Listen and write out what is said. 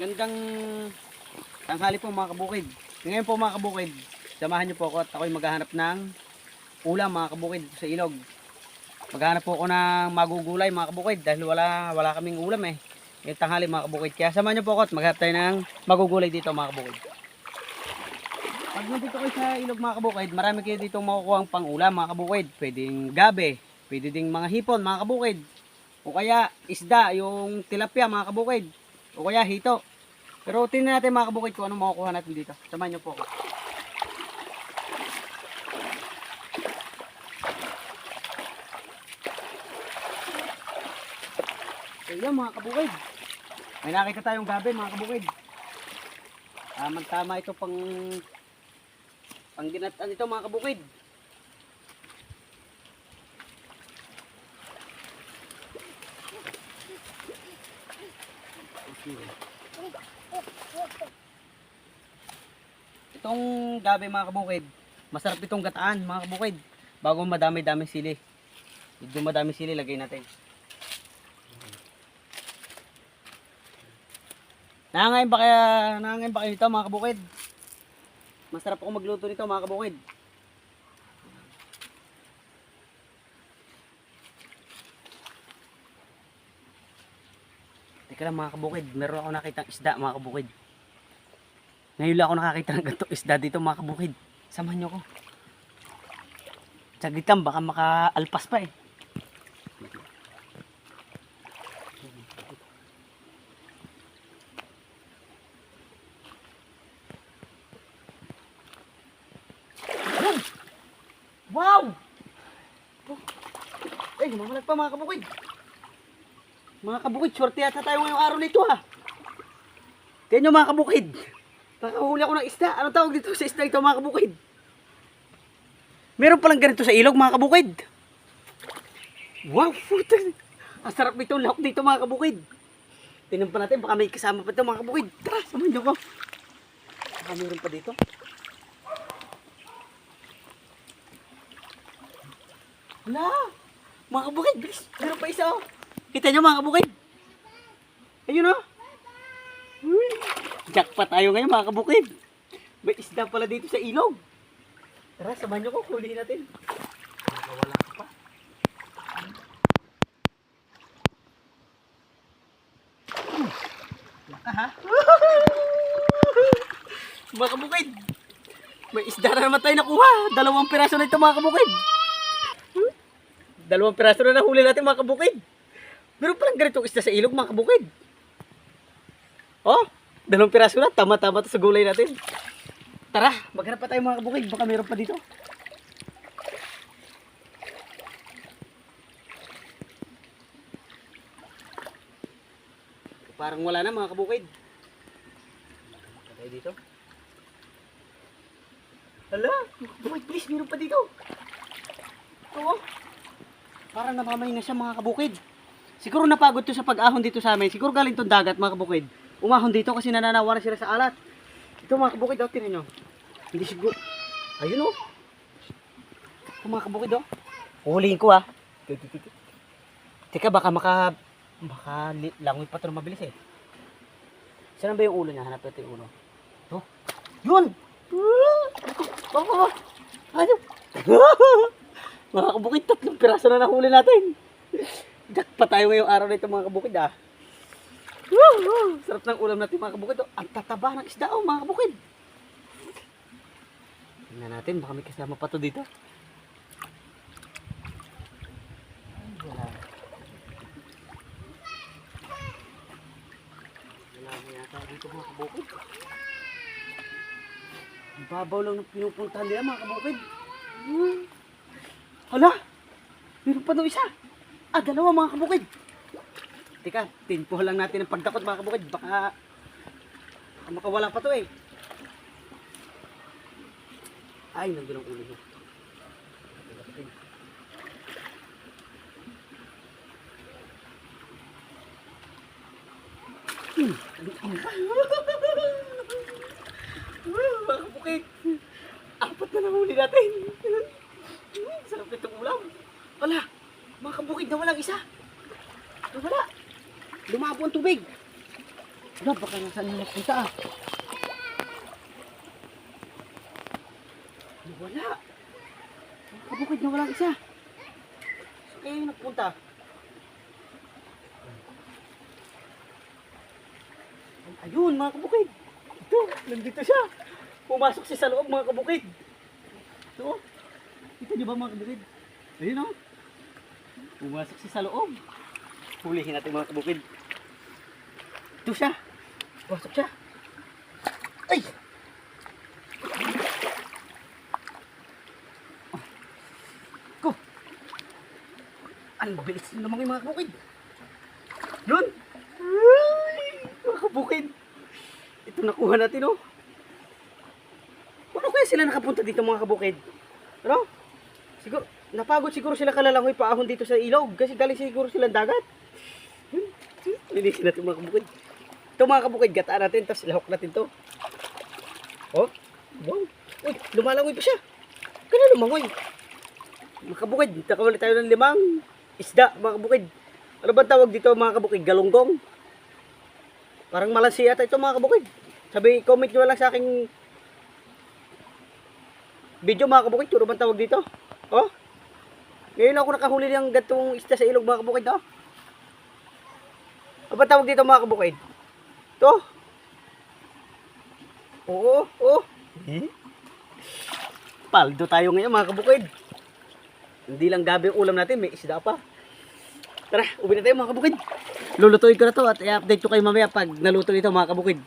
Magandang tanghali po mga kabukid. Ngayon po mga kabukid, samahan niyo po ako at ako'y maghahanap ng ulam mga kabukid sa ilog. Maghahanap po ako ng magugulay mga kabukid dahil wala kaming ulam eh. Yung tanghali mga kabukid. Kaya samahan niyo po ako at maghanap tayo ng magugulay dito mga kabukid. Pag nandito kayo sa ilog mga kabukid, marami kayo dito makukuha ang pang-ulam mga kabukid. Pwedeng gabi, pwede ding mga hipon mga kabukid. O kaya isda, yung tilapia mga kabukid. O kaya hito. Pero tingnan natin mga kabukid kung anong makukuha natin dito. Samahan niyo po ako. So yan mga kabukid. May nakita tayong gabi mga kabukid. Tama ito pang ginatan ito mga kabukid. Itong gabi mga kabukid, masarap itong gataan mga kabukid. Bago madami-dami sili. Medyo madami sili lagay natin. Nangangain ba kayo nito mga kabukid? Masarap ako magluto nito mga kabukid. Teka lang mga kabukid, meron ako nakitang isda mga kabukid. Ngayon lang ako nakakita ng ganitong isda dito mga kabukid. Samahan nyo ko. Saglit lang, baka makaalpas pa eh. Wow! Eh, mamalag pa mga kabukid. Mga kabukid, swerte yata tayo ngayong araw nito ha. Tingnan nyo mga kabukid. Nakahuli ako ng isda. Anong tawag dito sa isda ito mga kabukid? Meron palang ganito sa ilog mga kabukid. Wow! Ang sarap itong lahok dito mga kabukid. Tingnan pa natin, baka may kasama pa ito mga kabukid. Tara, samahan nyo ko. Baka meron pa dito. Wala! Mga kabukid, bilis. Meron pa isa oh. Kita nyo mga kabukid. Ayun oh. Jackpot tayo ngayon mga kabukid. May isda pala dito sa ilog. Tara, samahan nyo ko. Hulihin natin. Wala ka pa. Wala ka ha? Mga kabukid. May isda na naman tayo nakuha. 2 piraso na ito mga kabukid. 2 piraso na nahuli natin mga kabukid. Meron palang ganitong isda sa ilog mga kabukid. Oh, 2 piraso na. Tama-tama to sa gulay natin. Tara, maghanap pa tayo mga kabukid. Baka meron pa dito. Parang wala na mga kabukid. Wala tayo dito. Hala, kabukid, please, meron pa dito. Oo. Parang namamay na siya mga kabukid. Siguro napagod to sa pag-ahon dito sa amin. Siguro galing tong dagat mga kabukid. Umahon dito kasi nananawa na sila sa alat. Ito mga kabukid, oh, tinan nyo. Hindi siguro. Ayun oh. Ito mga kabukid oh. Uhulihin ko ah. Teka, baka langoy pa ito mabilis eh. Saan ba yung ulo niya? Hanap natin yung ulo. Ito. Yun! Baka. Ano? Mga kabukid, 3 piraso na nahuli natin. Jackpot tayo ngayong araw na ito mga kabukid ah. Sarap ng ulam natin mga kabukid. Ang tataba ng isda oh mga kabukid. Tingnan natin, baka may kasama pa to dito. Wala. Wala na yata dito mga kabukid. Ang babaw lang ng pinupuntahan nila mga kabukid. Hala! Meron pa doon isa. 2 mga kabukid. Teka, tinpuhan lang natin ang pagdakot mga kabukid. Baka makawala pa to eh. Ay, nandun ang ulo niya. Mga kabukid. 4 na nahuli natin. Sarap nitong ulam. Wala. Mga kabukid na walang isa. Wala. Lumabo ang tubig. Wala, baka nasaan yung nagpunta ah. Wala. Mga kabukid na walang isa. Saan kayo yung nagpunta? Ayun mga kabukid. Ito, nandito siya. Pumasok siya sa loob mga kabukid. Ito. Kita niyo ba mga kabukid? Ayun o. Pumasok siya sa loob. Hulihin natin mga kabukid. Ito siya. Pumasok siya. Ay! Ko! Ang bilis naman yung mga kabukid. Yun! Ay! Mga kabukid. Ito nakuha natin o. Paano kaya sila nakapunta dito mga kabukid? Ano? Siguro, napagod siguro sila kalalangoy paahon dito sa ilog. Kasi galing siguro silang dagat. Linisin natin mga kabukid. Ito mga kabukid, gataan natin. Tapos ilahok natin to. Oh, wow. Uy, lumalangoy pa siya. Kaya lumangoy. Mga kabukid, nakawali tayo ng 5 isda mga kabukid. Ano ba tawag dito mga kabukid? Galunggong. Parang malansi yata ito mga kabukid. Sabi, comment nyo lang sa aking video mga kabukid. Ano ba tawag dito? Oh, ngayon ako nakahuli ng gatong isda sa ilog mga kabukid. Oh. Ano ba tawag dito mga kabukid? Ito. Oo, oh. Paldo tayo ngayon mga kabukid. Hindi lang gabi ang ulam natin, may isda pa. Tara, uwi na tayo mga kabukid. Lulutuin ko na to at i-update ko kayo mamaya pag naluto ito mga kabukid.